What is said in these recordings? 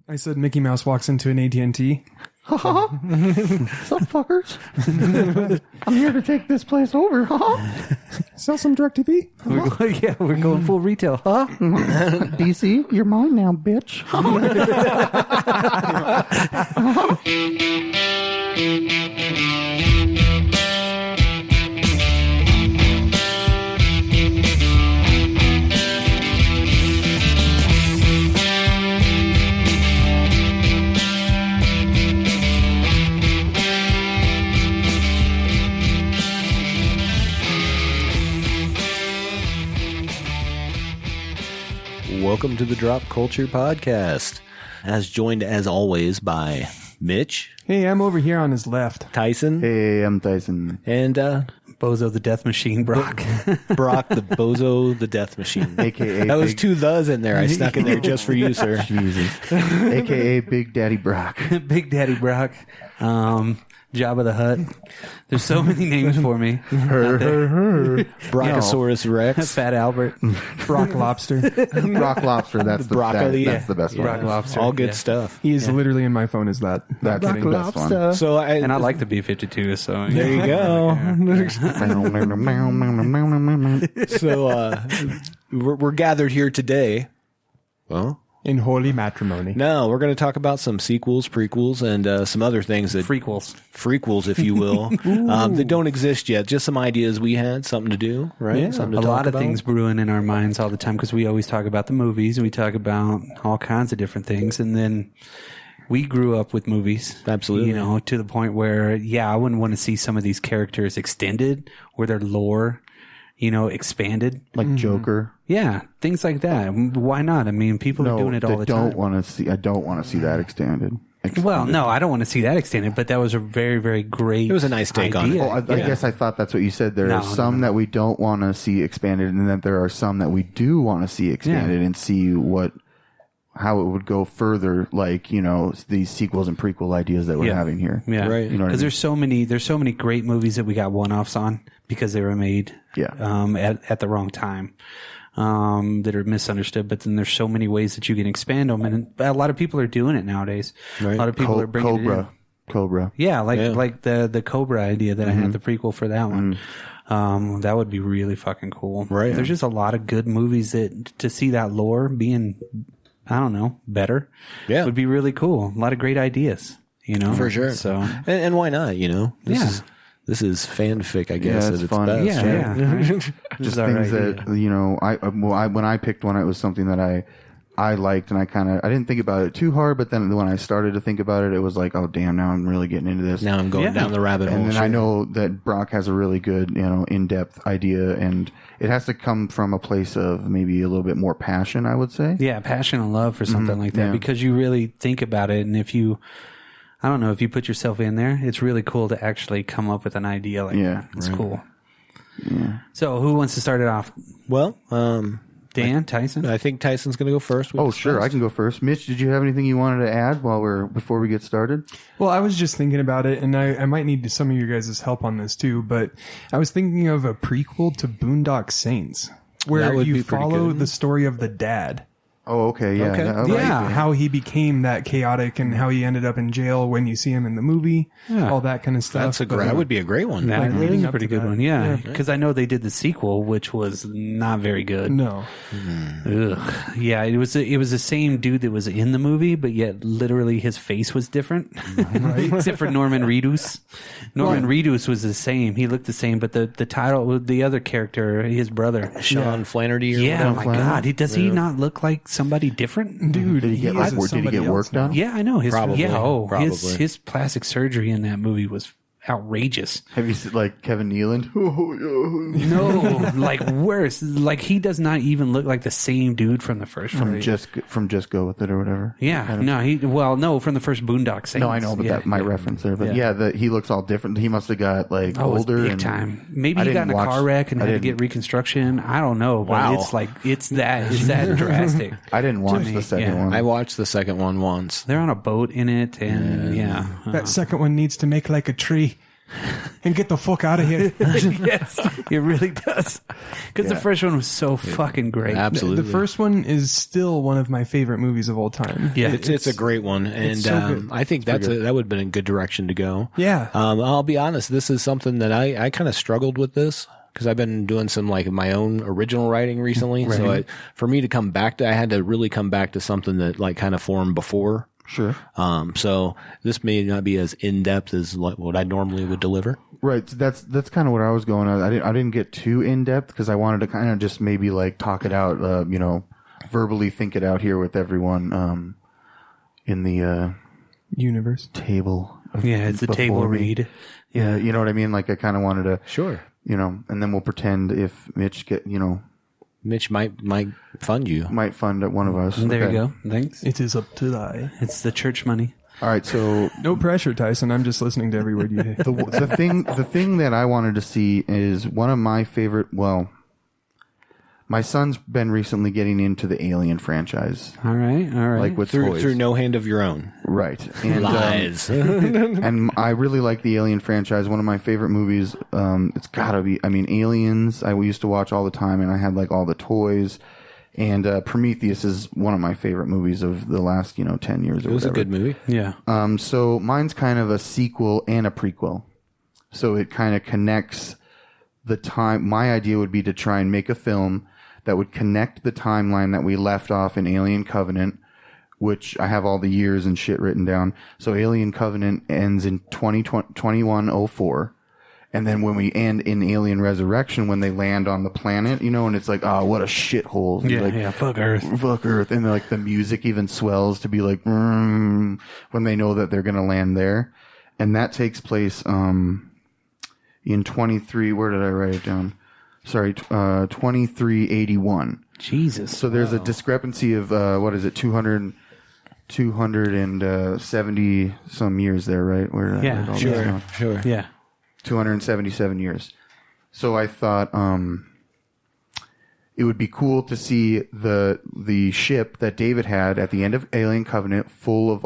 I said Mickey Mouse walks into an AT&T. What's up, fuckers? I'm here to take this place over. Sell some DirecTV. We're going full retail. Huh? DC, you're mine now, bitch. Welcome to the Drop Culture Podcast, as joined as always by Mitch. Hey, I'm over here on his left. Tyson. Hey, I'm Tyson. And Bozo the Death Machine, Brock. Brock the Bozo the Death Machine. AKA that was two thes in there. I snuck in there just for you, sir. Jesus. AKA Big Daddy Brock. Big Daddy Brock. Jabba the Hutt. There's so many names for me. Brachiosaurus Rex. Fat Albert. Brock Lobster. Brock Lobster. That's the Broccoli. That's the best Brock one. Lobster. All good stuff. He is literally in my phone as that. That's Brock the best one. So And I like the B-52, so... there you go. So we're gathered here today. Well, In holy matrimony. no, we're going to talk about some sequels, prequels, and some other things that frequels, if you will, that don't exist yet. Just some ideas we had, something to do, right? Yeah. Something A to lot talk of about. things brewing in our minds all the time because we always talk about the movies and we talk about all kinds of different things. And then we grew up with movies. Absolutely. You know, to the point where, I wouldn't want to see some of these characters extended or their lore, expanded. Like Joker. Yeah, things like that. Why not? I mean, people are doing it all the time. I don't want to see that extended. Well, no, I don't want to see that extended, but that was a very, very great. It was a nice take on it. idea. Oh, I guess I thought that's what you said. There are some that we don't want to see expanded, and then there are some that we do want to see expanded and see how it would go further, like, these sequels and prequel ideas that we're having here. Yeah, Right. You know what I Because mean? there's so many great movies that we got one-offs on because they were made at the wrong time. That are misunderstood, but then there's so many ways that you can expand them, and a lot of people are doing it nowadays. Right. A lot of people are bringing it in. Cobra. Yeah, like the Cobra idea that I had, the prequel for that one. That would be really fucking cool. Right. There's just a lot of good movies that to see that lore being, I don't know, better. Yeah. would be really cool. A lot of great ideas. For sure. So And why not? This is fanfic, I guess, Yeah, at it's its fun. best. yeah. Just Just things that, when I picked one, it was something that I liked, and I didn't think about it too hard, but then when I started to think about it, it was like, oh, damn, now I'm really getting into this. Now I'm going down the rabbit hole. And then I know that Brock has a really good, in-depth idea, and it has to come from a place of maybe a little bit more passion, I would say. Yeah, passion and love for something like that, because you really think about it, and if you put yourself in there, it's really cool to actually come up with an idea like that. It's cool. Yeah. So who wants to start it off? Well, Dan, Tyson? I think Tyson's going to go first. Oh, sure. I can go first. Mitch, did you have anything you wanted to add before we get started? Well, I was just thinking about it, and I might need some of your guys' help on this too, but I was thinking of a prequel to Boondock Saints, where you follow the story of the dad. Oh, okay. Yeah. Okay. Yeah, how he became that chaotic and how he ended up in jail when you see him in the movie, all that kind of stuff. That would be a great one. That leading is a up pretty to good that. one, yeah. Because I know they did the sequel, which was not very good. No. Ugh. Yeah, it was the same dude that was in the movie, but yet literally his face was different, except for Norman Reedus. Reedus was the same; he looked the same, but the title, the other character, his brother, Sean Flannery. Yeah, oh my God, does he not look like somebody different, Dude, Did he get work done? Yeah, I know. Probably. His plastic surgery in that movie was outrageous. Have you seen, like, Kevin Nealon? No, like worse. Like he does not even look like the same dude from the first one. From Just Go With It or whatever. Yeah, no, from the first Boondock Saints. No, I know, but that my reference there. But he looks all different. He must have got older, big and time. Maybe he got in a car wreck and had to get reconstruction. I don't know, but it's that drastic. I didn't watch the second one. I watched the second one once. They're on a boat in it, and that second one needs to make like a tree. and get the fuck out of here. Yes, it really does. Because the first one was so fucking great. Absolutely. The first one is still one of my favorite movies of all time. Yeah, it's a great one, and so I think that would have been a good direction to go. Yeah. I'll be honest. This is something that I kind of struggled with this because I've been doing some like my own original writing recently. Right. So for me to come back to, I had to really come back to something that like kind of formed before. Sure. So this may not be as in depth as what I normally would deliver. Right. So that's kind of what I was going on. I didn't get too in depth because I wanted to kind of just maybe like talk it out, verbally think it out here with everyone, in the universe table. Yeah, it's a table read. Yeah. You know what I mean? Like I kind of wanted to, Sure. and then we'll pretend if Mitch Mitch might fund you. might fund one of us. There Okay. you go. Thanks. It is up to thy. It's the church money. All right. So No pressure, Tyson. I'm just listening to every word you say. the thing that I wanted to see is one of my favorite. Well, my son's been recently getting into the Alien franchise, All right. like with Through toys. no hand of your own. Right. And, Lies. and I really like the Alien franchise. One of my favorite movies. It's gotta be. I mean, Aliens. I used to watch all the time, and I had like all the toys. And Prometheus is one of my favorite movies of the last 10 years. Or It was whatever. a good movie. Yeah. So mine's kind of a sequel and a prequel. So it kind of connects the time. My idea would be to try and make a film that would connect the timeline that we left off in Alien Covenant, which I have all the years and shit written down. So Alien Covenant ends in 2104. And then when we end in Alien Resurrection, when they land on the planet, and it's like, oh, what a shithole. Yeah, fuck Earth. Fuck Earth. And like the music even swells to be like, when they know that they're going to land there. And that takes place in 23. Where did I write it down? Sorry, 2381. Jesus. So there's a discrepancy of, 270 some years there, right? Where Yeah, all this down. Sure. Yeah. 277 years. So I thought it would be cool to see the ship that David had at the end of Alien Covenant full of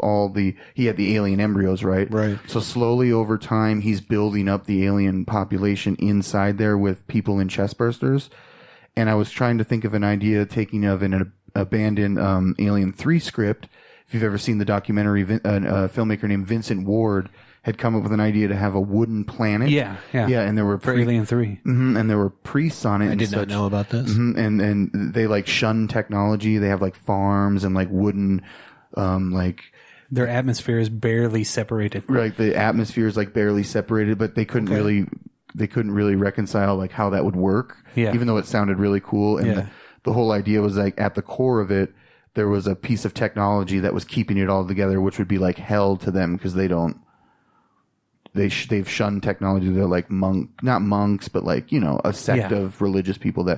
he had the alien embryos, right? Right. So slowly over time, he's building up the alien population inside there with people in chest bursters. And I was trying to think of an idea taking of an abandoned Alien 3 script. If you've ever seen the documentary, a filmmaker named Vincent Ward had come up with an idea to have a wooden planet. Yeah. And there were For Alien 3. and there were priests on it. I did not know about this. And they like shun technology. They have like farms and like wooden, Their atmosphere is barely separated. like the atmosphere is like barely separated, but they couldn't really reconcile like how that would work. Yeah. Even though it sounded really cool. And the whole idea was like at the core of it, there was a piece of technology that was keeping it all together, which would be like hell to them because they've shunned technology. They're like not monks, but like, a sect of religious people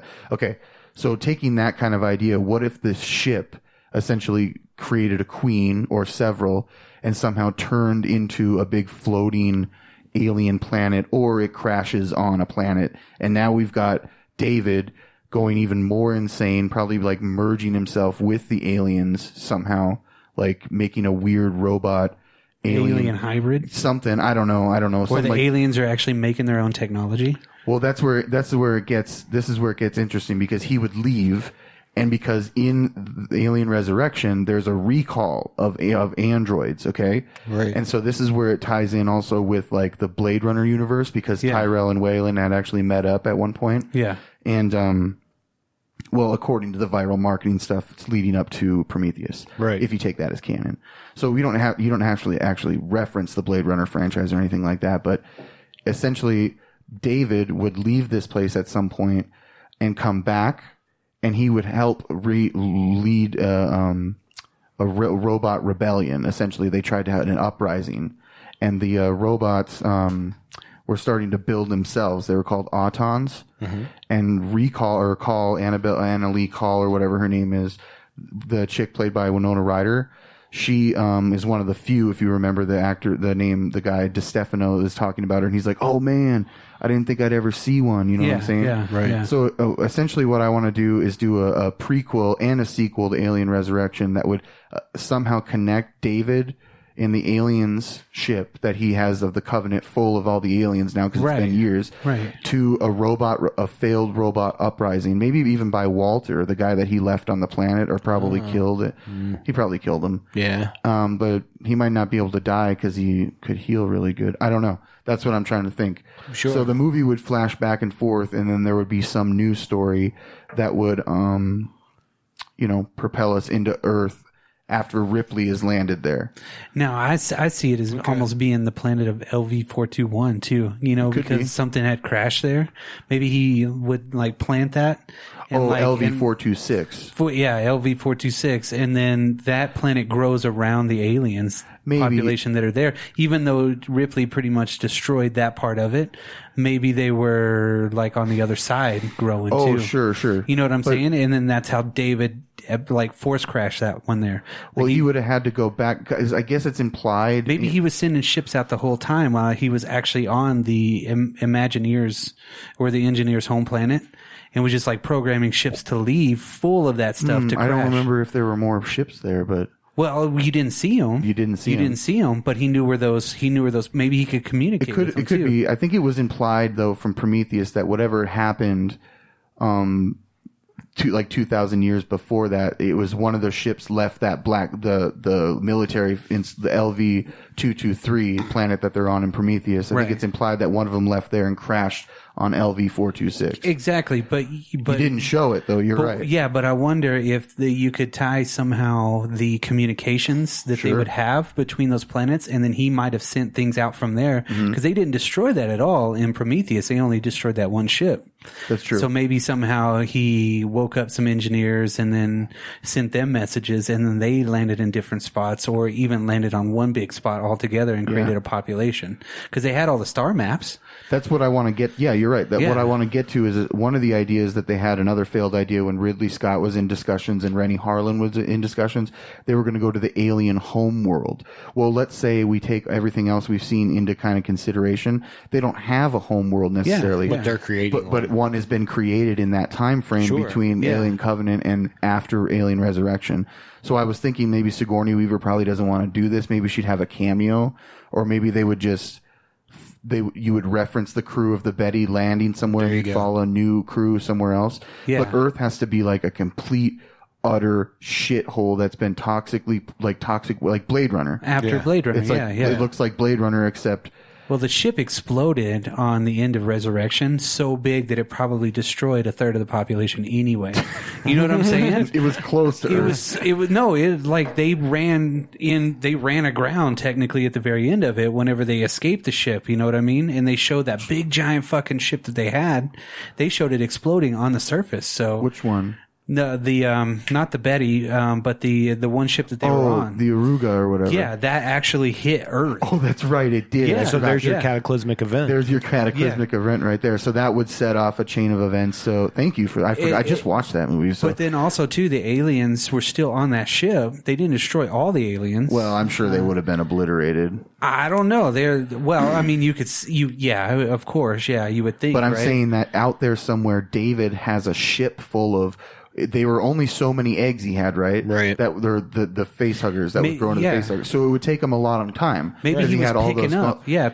so taking that kind of idea, what if this ship essentially created a queen or several and somehow turned into a big floating alien planet, or it crashes on a planet. And now we've got David going even more insane, probably like merging himself with the aliens somehow, like making a weird robot Alien hybrid. something. I don't know. Or the aliens are actually making their own technology. Well, this is where it gets interesting because he would leave, and because in the Alien Resurrection there's a recall of androids, okay? Right. And so this is where it ties in also with like the Blade Runner universe because Tyrell and Wayland had actually met up at one point. Yeah. And well, according to the viral marketing stuff, it's leading up to Prometheus. Right. If you take that as canon. So you don't actually reference the Blade Runner franchise or anything like that, but essentially David would leave this place at some point and come back, and he would help lead a robot rebellion. Essentially, they tried to have an uprising, and the robots were starting to build themselves. They were called Autons, and call Anna Lee Call, or whatever her name is, the chick played by Winona Ryder. She is one of the few, if you remember the actor, the guy DeStefano is talking about her, and he's like, "Oh man, I didn't think I'd ever see one." You know what I'm saying? Yeah, right. Yeah. So essentially, what I want to do is do a prequel and a sequel to Alien Resurrection that would somehow connect David in the aliens ship that he has of the Covenant full of all the aliens now because it's been years, to a failed robot uprising, maybe even by Walter, the guy that he left on the planet or probably killed it. He probably killed him. Yeah. But he might not be able to die because he could heal really good. I don't know. That's what I'm trying to think. Sure. So the movie would flash back and forth, and then there would be some new story that would, propel us into Earth after Ripley has landed there. Now, I see it as almost being the planet of LV-421 too, because something had crashed there. Maybe he would plant that. And LV-426. LV-426. And then that planet grows around the aliens population that are there. Even though Ripley pretty much destroyed that part of it, maybe they were on the other side growing too. Oh, sure. You know what I'm saying? And then that's how David force crashed that one there. Well, he would have had to go back because I guess it's implied. Maybe he was sending ships out the whole time while he was actually on the Imagineers or the Engineers' home planet. And was just programming ships to leave full of that stuff to crash. I don't remember if there were more ships there, but you didn't see them. You didn't see them, but he knew where those. Maybe he could communicate. It could be. I think it was implied though from Prometheus that whatever happened, 2,000 years before that, it was one of the ships left that the military the LV-223 planet that they're on in Prometheus. I think it's implied that one of them left there and crashed on LV-426. Exactly, but you didn't show it though. You're right. Yeah, but I wonder if you could tie somehow the communications that they would have between those planets, and then he might have sent things out from there because they didn't destroy that at all in Prometheus. They only destroyed that one ship. That's true. So maybe somehow he woke up some engineers and then sent them messages, and then they landed in different spots, or even landed on one big spot altogether and created a population because they had all the star maps. That's what I want to get. Yeah, you're right. What I want to get to is one of the ideas that they had, another failed idea when Ridley Scott was in discussions and Rennie Harlan was in discussions. They were going to go to the alien home world. Well, let's say we take everything else we've seen into kind of consideration. They don't have a home world necessarily. But they're creating but one has been created in that time frame between Alien Covenant and after Alien Resurrection. So I was thinking maybe Sigourney Weaver probably doesn't want to do this. Maybe she'd have a cameo, or maybe they would just... you would reference the crew of the Betty landing somewhere and follow a new crew somewhere else. Yeah. But Earth has to be a complete, utter shithole that's been toxic, like Blade Runner. After Blade Runner, it's it looks like Blade Runner, except... Well, the ship exploded on the end of Resurrection so big that it probably destroyed a third of the population anyway. You know what I'm saying? It was close to Earth. They ran aground technically at the very end of it whenever they escaped the ship, you know what I mean? And they showed that big giant fucking ship that they had. They showed it exploding on the surface. So which one? No, not the Betty, but the one ship that they were on. The Aruga or whatever. Yeah, that actually hit Earth. Oh, that's right, it did. Yeah, so there's your cataclysmic event. There's your cataclysmic event right there. So that would set off a chain of events. So thank you for. I just watched that movie. So. But then also too, the aliens were still on that ship. They didn't destroy all the aliens. Well, I'm sure they would have been obliterated. I don't know. Of course, you would think. But I'm right? saying that out there somewhere, David has a ship full of. They were only so many eggs he had, right? Right. That they're the face huggers that would grow into the face huggers. So it would take him a lot of time. Maybe he was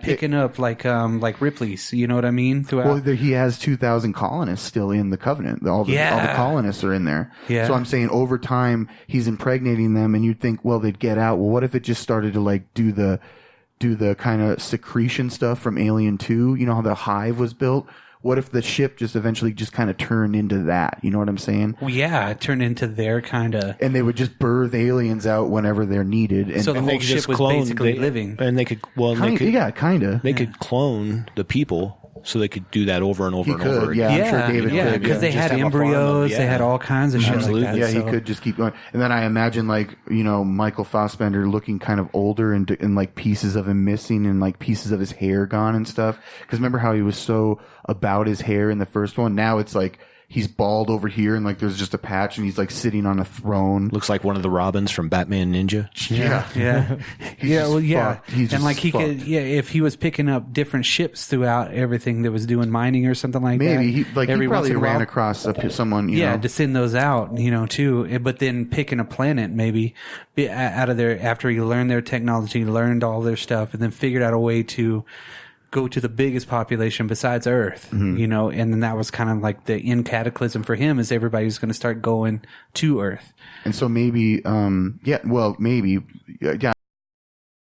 picking up like Ripley's. You know what I mean? Throughout. Well, he has 2,000 colonists still in the Covenant. All the colonists are in there. Yeah. So I'm saying over time he's impregnating them, and you'd think, well, they'd get out. Well, what if it just started to do the kind of secretion stuff from Alien 2? You know how the hive was built? What if the ship just eventually just kind of turned into that? You know what I'm saying? Well, yeah, it turned into their kind of... And they would just birth aliens out whenever they're needed. And, so the whole ship was basically living. And they could... Well, kind of. They could clone the people. So they could do that over and over and over again. I'm sure David could. Because they had embryos, they had all kinds of shit like that. Yeah, he could just keep going. And then I imagine Michael Fassbender looking kind of older and like pieces of him missing and like pieces of his hair gone and stuff. Because remember how he was so about his hair in the first one? Now it's like he's bald over here, and like there's just a patch, and he's like sitting on a throne. Looks like one of the Robins from Batman Ninja. And like he could, if he was picking up different ships throughout everything that was doing mining or something like that. Maybe he probably ran across someone. You know. To send those out, too. But then picking a planet maybe out of there after he learned their technology, learned all their stuff, and then figured out a way to go to the biggest population besides Earth, and then that was kind of like the end cataclysm for him, is everybody's going to start going to Earth. And so maybe, maybe